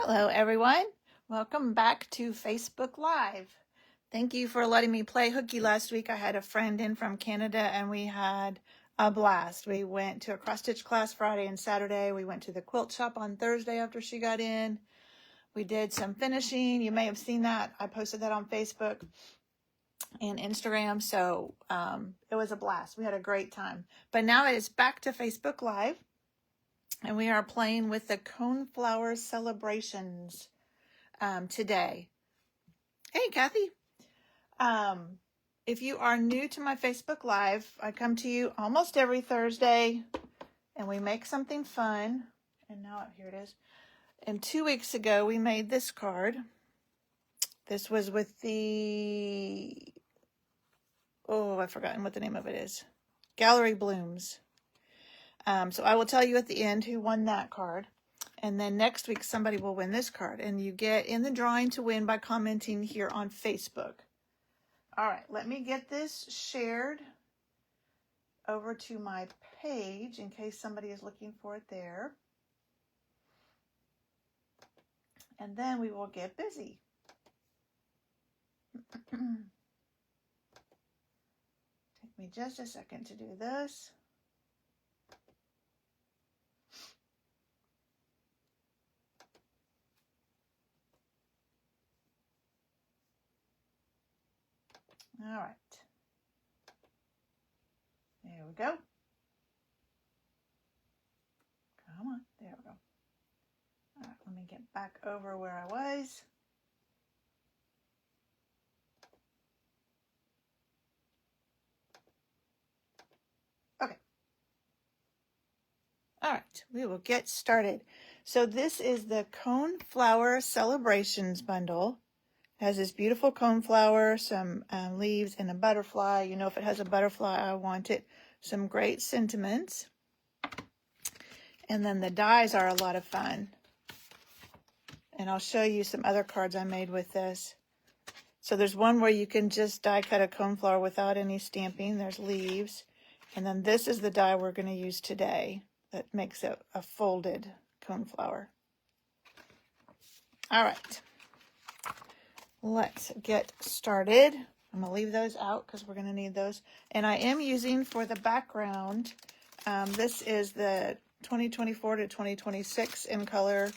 Hello everyone, welcome back to Facebook Live. Thank you for letting me play hooky last week. I had a friend in from Canada and we had a blast. We went to a cross stitch class Friday and Saturday. We went to the quilt shop on Thursday after she got in. We did some finishing. You may have seen that. I posted that on Facebook and Instagram. So it was a blast. We had a great time. But now it is back to Facebook Live. And we are playing with the Coneflower celebrations today. Hey, Kathy. If you are new to my Facebook Live, I come to you almost every Thursday and we make something fun. And now here it is. And 2 weeks ago, we made this card. This was with the, I've forgotten what the name of it is. Gallery Blooms. So I will tell you at the end who won that card. And then next week, somebody will win this card. And you get in the drawing to win by commenting here on Facebook. All right, let me get this shared over to my page in case somebody is looking for it there. And then we will get busy. Take me just a second to do this. All right. There we go. Come on. There we go. All right, let me get back over where I was. Okay. All right, we will get started. So this is the Coneflower Celebrations bundle. It has this beautiful coneflower, some leaves, and a butterfly. You know, if it has a butterfly, I want it. Some great sentiments. And then the dies are a lot of fun. And I'll show you some other cards I made with this. So there's one where you can just die cut a coneflower without any stamping. There's leaves. And then this is the die we're going to use today that makes it a folded coneflower. All right. Let's get started. I'm going to leave those out because we're going to need those. And I am using for the background, this is the 2024 to 2026 in color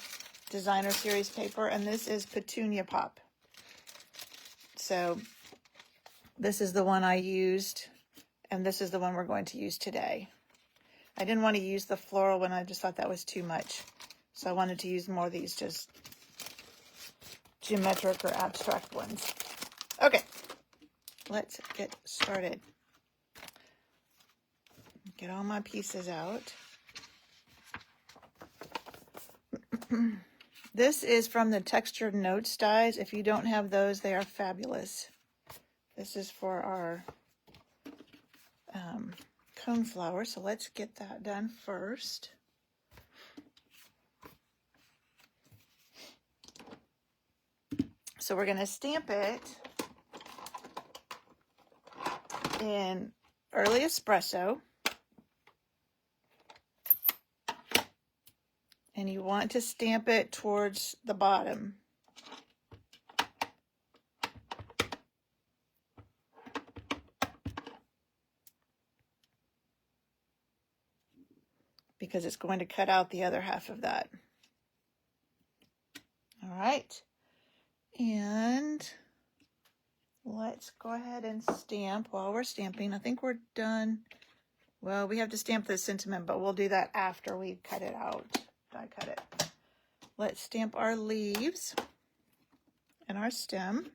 designer series paper, and this is Petunia Pop. So this is the one I used, and this is the one we're going to use today. I didn't want to use the floral one. I just thought that was too much. So I wanted to use more of these just geometric or abstract ones. Okay, let's get started. Get all my pieces out. This is from the Textured Notes dies. If you don't have those, they are fabulous. This is for our coneflower, so let's get that done first. So we're going to stamp it in early espresso. And you want to stamp it towards the bottom. Because it's going to cut out the other half of that. All right. And let's go ahead and stamp while we're stamping. I think we're done. Well, we have to stamp the sentiment, but we'll do that after we cut it out. Die cut it. Let's stamp our leaves and our stem.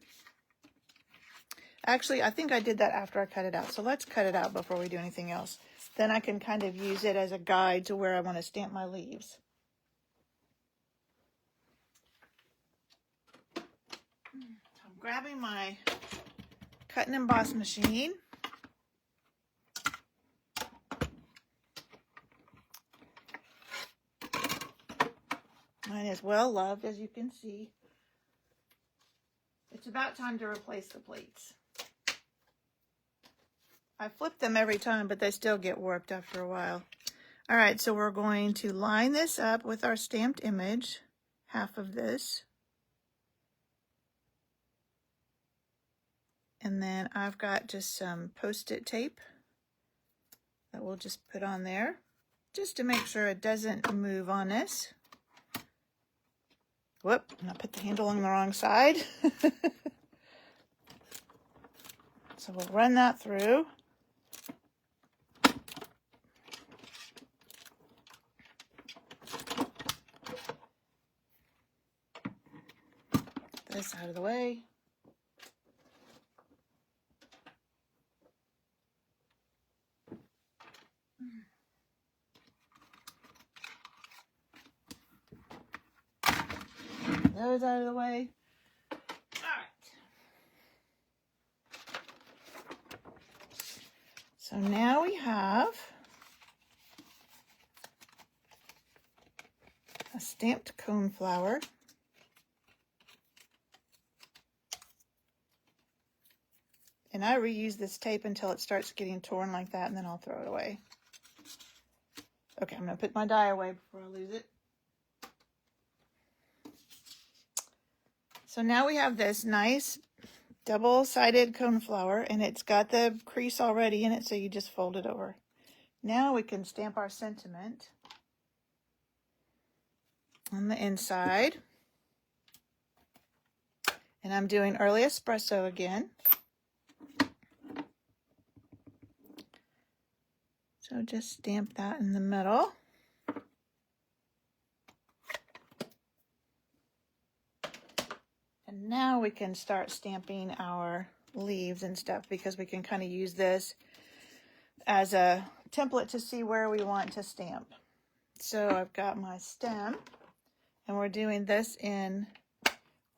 Actually, I think I did that after I cut it out. So let's cut it out before we do anything else. Then I can kind of use it as a guide to where I want to stamp my leaves. I'm grabbing my cut and emboss machine. Mine is well loved, as you can see. It's about time to replace the plates. I flip them every time, but they still get warped after a while. All right, so we're going to line this up with our stamped image, half of this. And then I've got just some Post-it tape that we'll just put on there just to make sure it doesn't move on us. Whoop, and I put the handle on the wrong side. So we'll run that through. This out of the way. Those out of the way. All right. So now we have a stamped coneflower. And I reuse this tape until it starts getting torn like that, and then I'll throw it away. Okay, I'm going to put my die away before I lose it. So now we have this nice double-sided coneflower, and it's got the crease already in it, so you just fold it over. Now we can stamp our sentiment on the inside. And I'm doing early espresso again. So just stamp that in the middle. And now we can start stamping our leaves and stuff, because we can kind of use this as a template to see where we want to stamp. So I've got my stem, and we're doing this in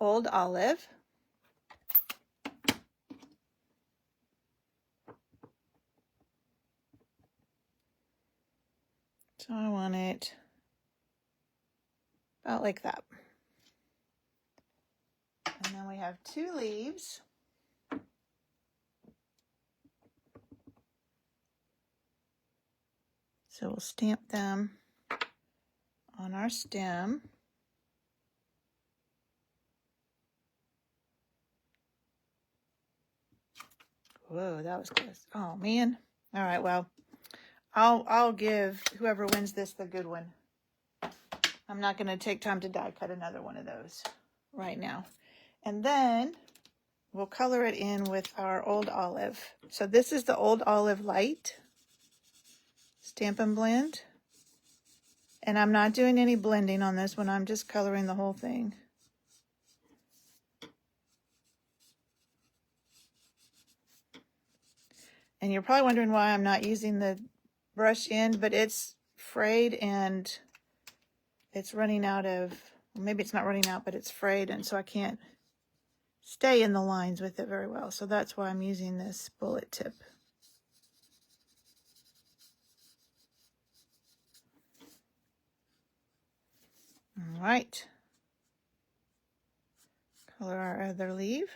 Old Olive. So I want it about like that. And then we have 2 leaves. So we'll stamp them on our stem. Whoa, that was close. Oh man. All right, well, I'll give whoever wins this the good one. I'm not going to take time to die cut another one of those right now. And then we'll color it in with our Old Olive. So this is the Old Olive Light Stampin' Blend. And I'm not doing any blending on this one. I'm just coloring the whole thing. And you're probably wondering why I'm not using the brush end, but it's frayed and it's running out of, well, maybe it's not running out, but it's frayed, and so I can't stay in the lines with it very well. So that's why I'm using this bullet tip. All right. Color our other leaf.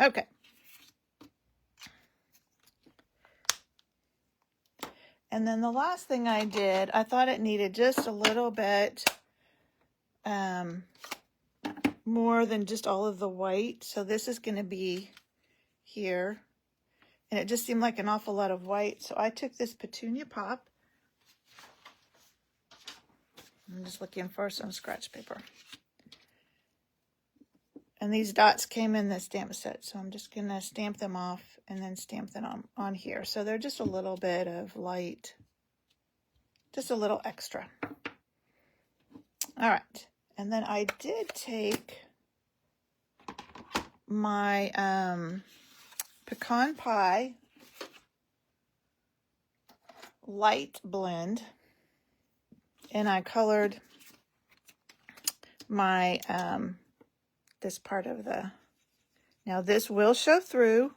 Okay. And then the last thing I did, I thought it needed just a little bit more than just all of the white. So this is going to be here. And it just seemed like an awful lot of white. So I took this Petunia Pop. I'm just looking for some scratch paper. And these dots came in the stamp set, so I'm just going to stamp them off and then stamp them on here. So they're just a little bit of light, just a little extra. All right, and then I did take my pecan pie light blend, and I colored my this part of the, now this will show through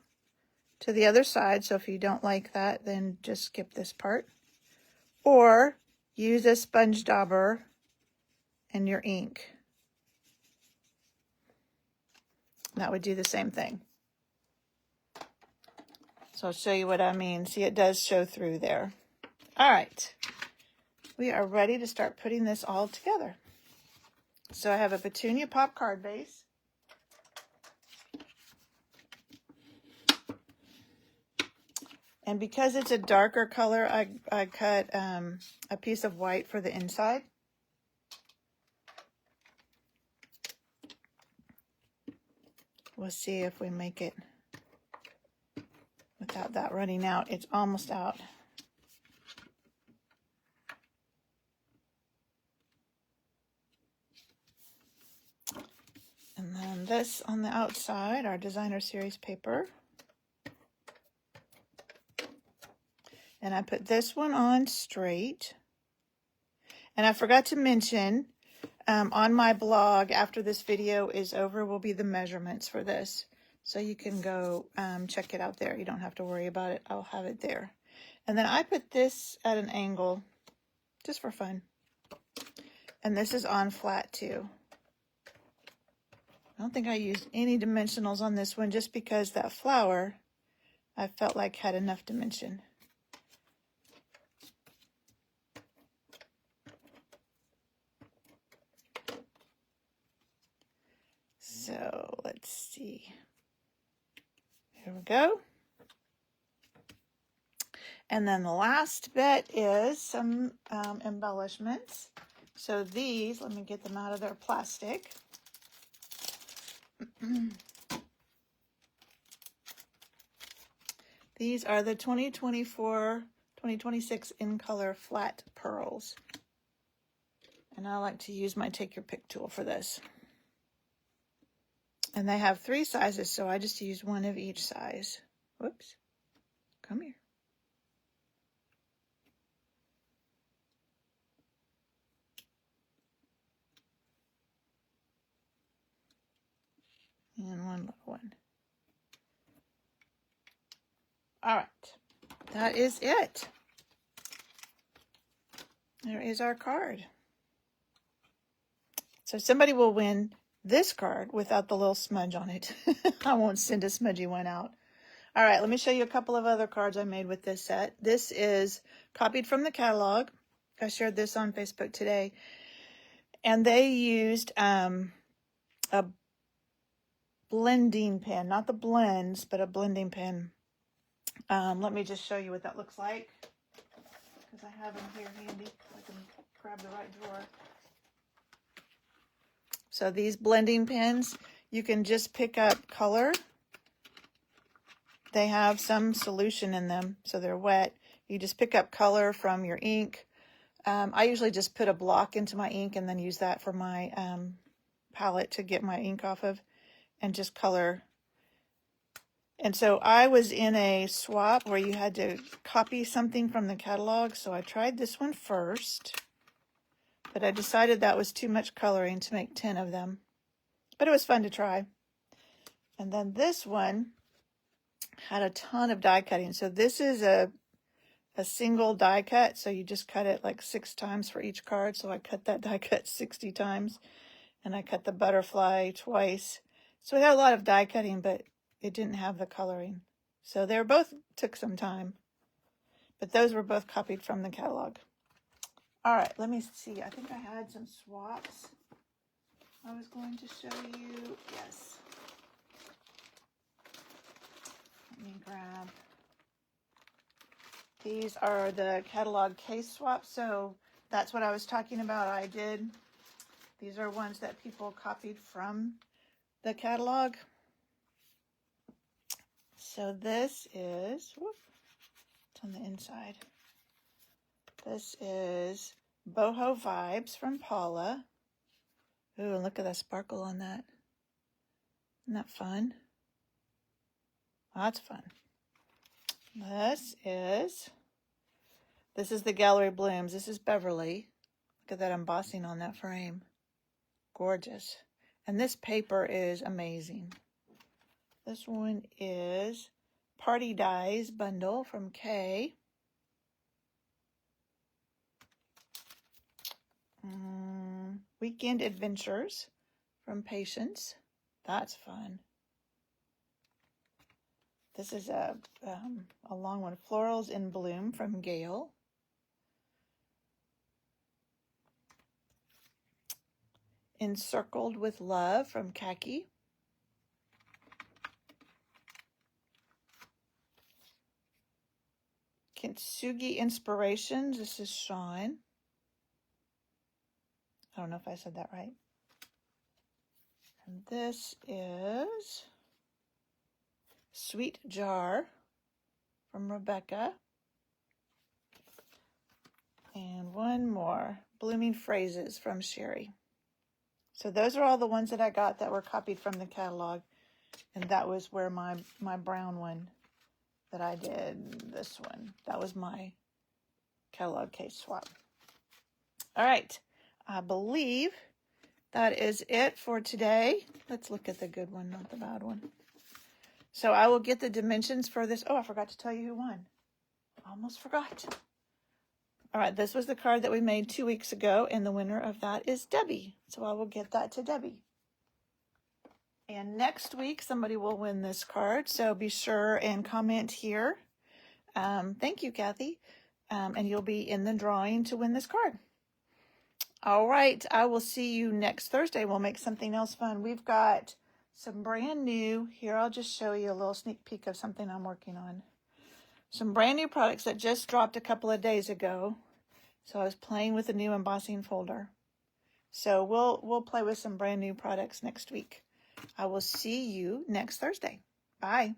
to the other side, so if you don't like that, then just skip this part. or use a sponge dauber and your ink. That would do the same thing. So I'll show you what I mean. See, it does show through there. All right. We are ready to start putting this all together. So I have a petunia pop card base. And because it's a darker color, I cut a piece of white for the inside. We'll see if we make it without that running out. It's almost out. And then this on the outside, our designer series paper. And I put this one on straight. And I forgot to mention, on my blog, after this video is over, will be the measurements for this. So you can go check it out there. You don't have to worry about it. I'll have it there. And then I put this at an angle, just for fun. And this is on flat too. I don't think I used any dimensionals on this one, just because that flower I felt like had enough dimension. So let's see. Here we go. And then the last bit is some embellishments. So these, let me get them out of their plastic. These are the 2024-2026 in color flat pearls. And I like to use my take your pick tool for this. And they have 3 sizes, so I just use one of each size. Whoops. Come here. And one little one. All right. That is it. There is our card. So somebody will win this card without the little smudge on it. I won't send a smudgy one out. All right, let me show you a couple of other cards I made with this set. This is copied from the catalog. I shared this on Facebook today. And they used a blending pen, not the blends, but a blending pen. Let me just show you what that looks like, because I have them here handy. I can grab the right drawer. So these blending pens, you can just pick up color. They have some solution in them, so they're wet. You just pick up color from your ink. I usually just put a block into my ink and then use that for my palette to get my ink off of, and just color. And so I was in a swap where you had to copy something from the catalog, so I tried this one first. But I decided that was too much coloring to make 10 of them. But it was fun to try. And then this one had a ton of die cutting. So this is a single die cut. So you just cut it like 6 times for each card. So I cut that die cut 60 times. And I cut the butterfly twice. So it had a lot of die cutting, but it didn't have the coloring. So they both took some time. But those were both copied from the catalog. All right, let me see. I think I had some swaps I was going to show you. Yes. Let me grab. These are the catalog case swaps. So that's what I was talking about. I did. These are ones that people copied from the catalog. So this is, whoop, it's on the inside. This is Boho Vibes from Paula. Ooh, and look at that sparkle on that. Isn't that fun? That's fun. This is the Gallery Blooms. This is Beverly. Look at that embossing on that frame. Gorgeous. And this paper is amazing. This one is Party Dies Bundle from Kay. Weekend Adventures from Patience. That's fun. This is a long one. Florals in Bloom from Gail. Encircled with Love from Khaki. Kintsugi Inspirations. This is Sean. I don't know if I said that right. And this is Sweet Jar from Rebecca. And one more, Blooming Phrases from Sherry. So those are all the ones that I got that were copied from the catalog. And that was where my brown one that I did, this one, that was my catalog case swap. All right, I believe that is it for today. Let's look at the good one, not the bad one. So I will get the dimensions for this. Oh, I forgot to tell you who won. Almost forgot. All right, this was the card that we made 2 weeks ago, and the winner of that is Debbie. So I will get that to Debbie. And next week, somebody will win this card, so be sure and comment here. Thank you, Kathy. And you'll be in the drawing to win this card. All right, I will see you next Thursday. We'll make something else fun. We've got some brand new, here I'll just show you a little sneak peek of something I'm working on. Some brand new products that just dropped a couple of days ago. So I was playing with a new embossing folder. So we'll play with some brand new products next week. I will see you next Thursday. Bye.